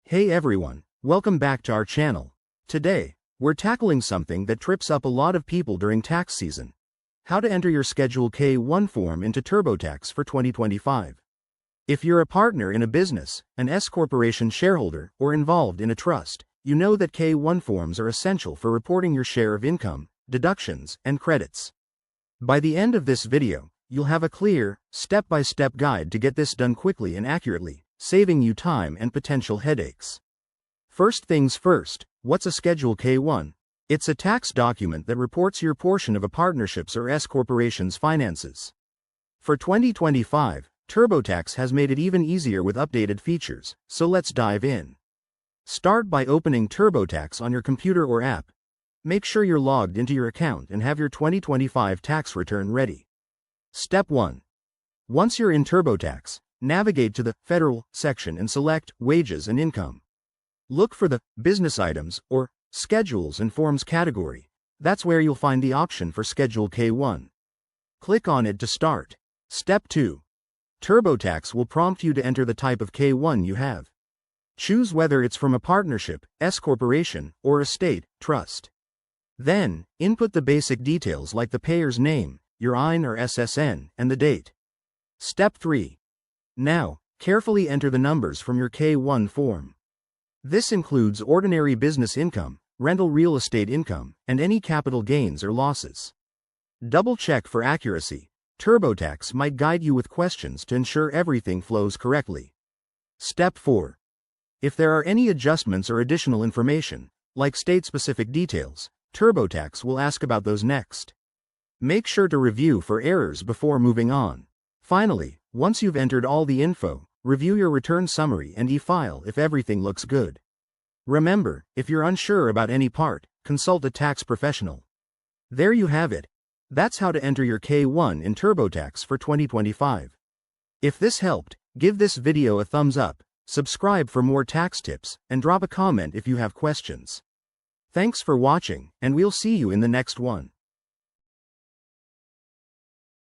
Hey everyone, welcome back to our channel. Today, we're tackling something that trips up a lot of people during tax season. How to enter your Schedule K-1 form into TurboTax for 2025. If you're a partner in a business, an S-corporation shareholder, or involved in a trust, you know that K-1 forms are essential for reporting your share of income, deductions, and credits. By the end of this video, you'll have a clear, step-by-step guide to get this done quickly and accurately, saving you time and potential headaches. First things first, what's a Schedule K-1? It's a tax document that reports your portion of a partnership's or S-corporation's finances. For 2025, TurboTax has made it even easier with updated features, so let's dive in. Start by opening TurboTax on your computer or app. Make sure you're logged into your account and have your 2025 tax return ready. Step 1. Once you're in TurboTax, navigate to the Federal section and select Wages and Income. Look for the Business Items or Schedules and Forms category. That's where you'll find the option for Schedule K-1. Click on it to start. Step 2. TurboTax will prompt you to enter the type of K-1 you have. Choose whether it's from a partnership, S-corporation, or estate, trust. Then, input the basic details like the payer's name, your EIN or SSN, and the date. Step 3. Now, carefully enter the numbers from your K-1 form. This includes ordinary business income, rental real estate income, and any capital gains or losses. Double-check for accuracy. TurboTax might guide you with questions to ensure everything flows correctly. Step 4. If there are any adjustments or additional information, like state-specific details, TurboTax will ask about those next. Make sure to review for errors before moving on. Finally, once you've entered all the info, review your return summary and e-file if everything looks good. Remember, if you're unsure about any part, consult a tax professional. There you have it. That's how to enter your K-1 in TurboTax for 2025. If this helped, give this video a thumbs up, subscribe for more tax tips, and drop a comment if you have questions. Thanks for watching, and we'll see you in the next one.